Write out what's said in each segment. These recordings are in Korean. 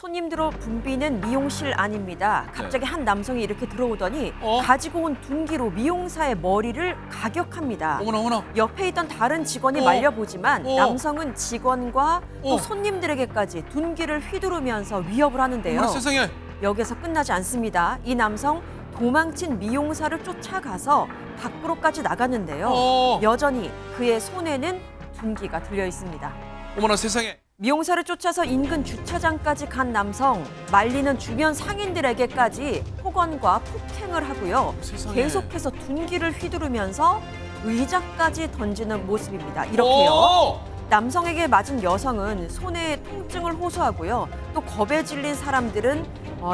손님들로 붐비는 미용실 안입니다. 갑자기 한 남성이 이렇게 들어오더니 가지고 온 둔기로 미용사의 머리를 가격합니다. 어머나. 옆에 있던 다른 직원이 말려보지만 남성은 직원과 또 손님들에게까지 둔기를 휘두르면서 위협을 하는데요. 어머나 세상에. 여기서 끝나지 않습니다. 이 남성 도망친 미용사를 쫓아가서 밖으로까지 나갔는데요. 여전히 그의 손에는 둔기가 들려 있습니다. 어머나 세상에. 미용사를 쫓아서 인근 주차장까지 간 남성, 말리는 주변 상인들에게까지 폭언과 폭행을 하고요. 세상에. 계속해서 둔기를 휘두르면서 의자까지 던지는 모습입니다. 이렇게요. 남성에게 맞은 여성은 손에 통증을 호소하고요. 또 겁에 질린 사람들은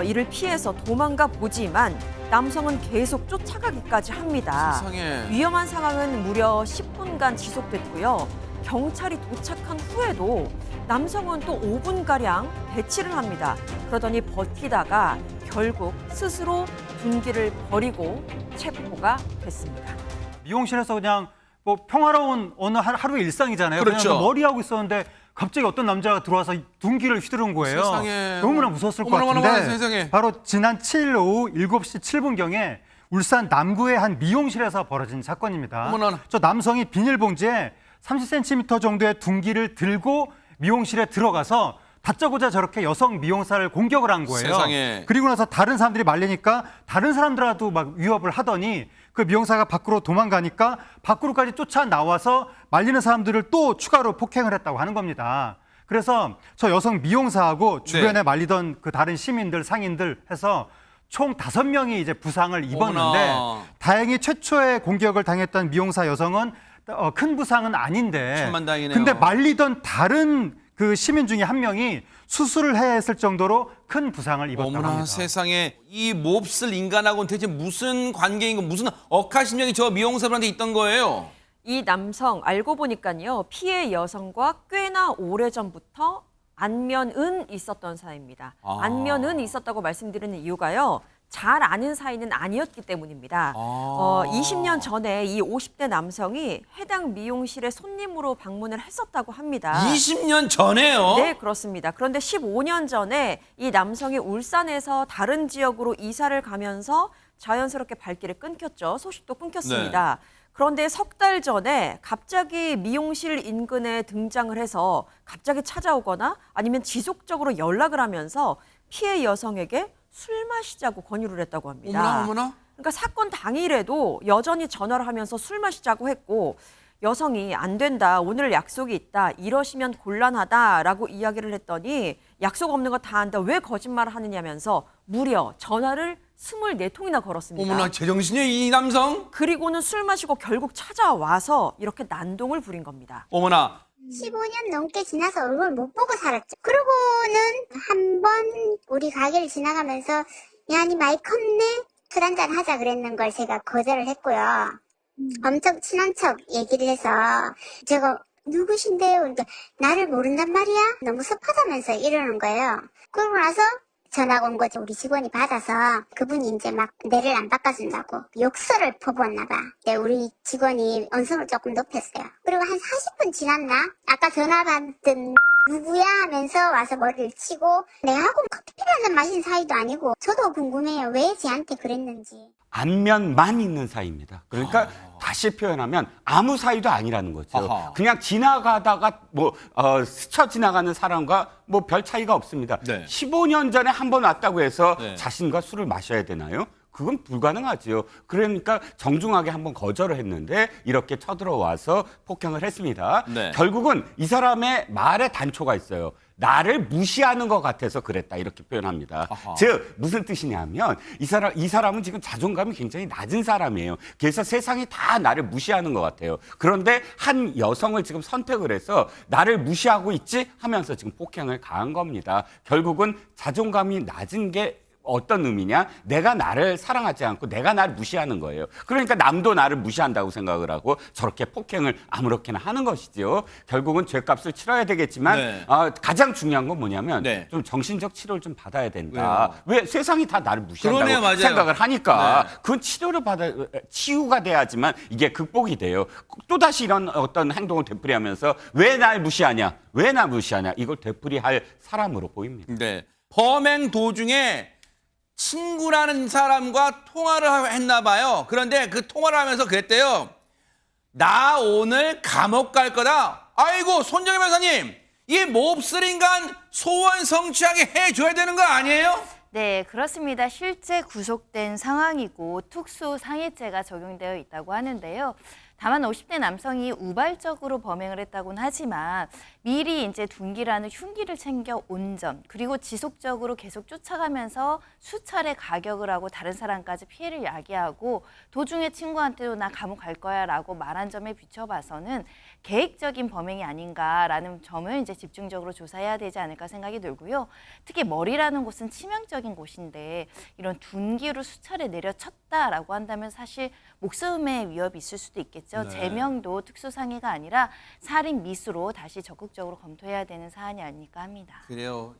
이를 피해서 도망가 보지만 남성은 계속 쫓아가기까지 합니다. 세상에. 위험한 상황은 무려 10분간 지속됐고요. 경찰이 도착한 후에도 남성은 또 5분가량 대치를 합니다. 그러더니 버티다가 결국 스스로 둔기를 버리고 체포가 됐습니다. 미용실에서 그냥 뭐 평화로운 어느 하루의 일상이잖아요. 그렇죠. 그냥 머리하고 있었는데 갑자기 어떤 남자가 들어와서 둔기를 휘두른 거예요. 세상에. 너무나 무서웠을 것 어머나, 같은데 세상에. 바로 지난 7일 오후 7시 7분경에 울산 남구의 한 미용실에서 벌어진 사건입니다. 어머나. 저 남성이 비닐봉지에 30cm 정도의 둔기를 들고 미용실에 들어가서 다짜고짜 저렇게 여성 미용사를 공격을 한 거예요. 세상에. 그리고 나서 다른 사람들이 말리니까 다른 사람들하고도 막 위협을 하더니 그 미용사가 밖으로 도망가니까 밖으로까지 쫓아 나와서 말리는 사람들을 또 추가로 폭행을 했다고 하는 겁니다. 그래서 저 여성 미용사하고 주변에 말리던 그 다른 시민들, 상인들 해서 총 5명이 이제 부상을 입었는데 어머나. 다행히 최초의 공격을 당했던 미용사 여성은 큰 부상은 아닌데 천만다행이네요. 근데 말리던 다른 그 시민 중에 한 명이 수술을 해야 했을 정도로 큰 부상을 입었다고 어머나 합니다. 세상에. 이 몹쓸 인간하고는 대체 무슨 관계인 거, 무슨 억하심령이 저 미용사분한테 있던 거예요? 이 남성 알고 보니까요. 피해 여성과 꽤나 오래전부터 안면은 있었던 사이입니다. 안면은 있었다고 말씀드리는 이유가요. 잘 아는 사이는 아니었기 때문입니다. 20년 전에 이 50대 남성이 해당 미용실에 손님으로 방문을 했었다고 합니다. 20년 전에요? 네, 그렇습니다. 그런데 15년 전에 이 남성이 울산에서 다른 지역으로 이사를 가면서 자연스럽게 발길을 끊겼죠. 소식도 끊겼습니다. 그런데 석 달 전에 갑자기 미용실 인근에 등장을 해서 갑자기 찾아오거나 아니면 지속적으로 연락을 하면서 피해 여성에게 술 마시자고 권유를 했다고 합니다. 어머나. 그러니까 사건 당일에도 여전히 전화를 하면서 술 마시자고 했고 여성이 안 된다, 오늘 약속이 있다, 이러시면 곤란하다라고 이야기를 했더니 약속 없는 거 다 안다, 왜 거짓말을 하느냐면서 무려 전화를 24통이나 걸었습니다. 어머나 제정신이에요 이 남성? 그리고는 술 마시고 결국 찾아와서 이렇게 난동을 부린 겁니다. 어머나. 15년 넘게 지나서 얼굴 못 보고 살았죠. 그러고는 한 번 우리 가게를 지나가면서 야, 니 많이 컸네? 술 한잔 하자 그랬는 걸 제가 거절을 했고요. 엄청 친한 척 얘기를 해서 제가 누구신데요? 그러니까 나를 모른단 말이야? 너무 섭하다면서 이러는 거예요. 그러고 나서 전화가 온 거죠. 우리 직원이 받아서 그분이 이제 막 내를 안 바꿔준다고 욕설을 퍼부었나 봐. 네, 우리 직원이 언성을 조금 높였어요. 그리고 한 40분 지났나? 아까 전화 받던 누구야 하면서 와서 머리를 치고 내하고 커피를 한잔 마신 사이도 아니고 저도 궁금해요. 왜 쟤한테 그랬는지. 안면만 있는 사이입니다. 그러니까 다시 표현하면 아무 사이도 아니라는 거죠. 아하. 그냥 지나가다가 스쳐 지나가는 사람과 뭐 별 차이가 없습니다. 네. 15년 전에 한 번 왔다고 해서 네. 자신과 술을 마셔야 되나요? 그건 불가능하지요. 그러니까 정중하게 한번 거절을 했는데 이렇게 쳐들어와서 폭행을 했습니다. 네. 결국은 이 사람의 말에 단초가 있어요. 나를 무시하는 것 같아서 그랬다 이렇게 표현합니다. 아하. 즉 무슨 뜻이냐면 이 사람은 지금 자존감이 굉장히 낮은 사람이에요. 그래서 세상이 다 나를 무시하는 것 같아요. 그런데 한 여성을 지금 선택을 해서 나를 무시하고 있지 하면서 지금 폭행을 가한 겁니다. 결국은 자존감이 낮은 게 어떤 의미냐? 내가 나를 사랑하지 않고 내가 나를 무시하는 거예요. 그러니까 남도 나를 무시한다고 생각을 하고 저렇게 폭행을 아무렇게나 하는 것이죠. 결국은 죄값을 치러야 되겠지만 네. 가장 중요한 건 뭐냐면 네. 좀 정신적 치료를 좀 받아야 된다. 왜 세상이 다 나를 무시한다고 그러네요, 맞아요. 생각을 하니까 네. 그건 치유가 돼야지만 이게 극복이 돼요. 또다시 이런 어떤 행동을 되풀이하면서 왜 날 무시하냐? 왜 날 무시하냐? 이걸 되풀이할 사람으로 보입니다. 네. 범행 도중에 친구라는 사람과 통화를 했나 봐요. 그런데 그 통화를 하면서 그랬대요. 나 오늘 감옥 갈 거다. 아이고 손정혜 변호사님, 이 몹쓸 인간 소원 성취하게 해줘야 되는 거 아니에요? 네, 그렇습니다. 실제 구속된 상황이고 특수상해죄가 적용되어 있다고 하는데요. 다만 50대 남성이 우발적으로 범행을 했다고는 하지만 미리 이제 둔기라는 흉기를 챙겨 온전, 그리고 지속적으로 계속 쫓아가면서 수차례 가격을 하고 다른 사람까지 피해를 야기하고 도중에 친구한테도 나 감옥 갈 거야 라고 말한 점에 비춰봐서는 계획적인 범행이 아닌가라는 점을 이제 집중적으로 조사해야 되지 않을까 생각이 들고요. 특히 머리라는 곳은 치명적인 곳인데 이런 둔기로 수차례 내려쳤다라고 한다면 사실 목숨의 위협이 있을 수도 있겠죠. 네. 제명도 특수상해가 아니라 살인 미수로 다시 적극적으로 검토해야 되는 사안이 아닐까 합니다. 그래요.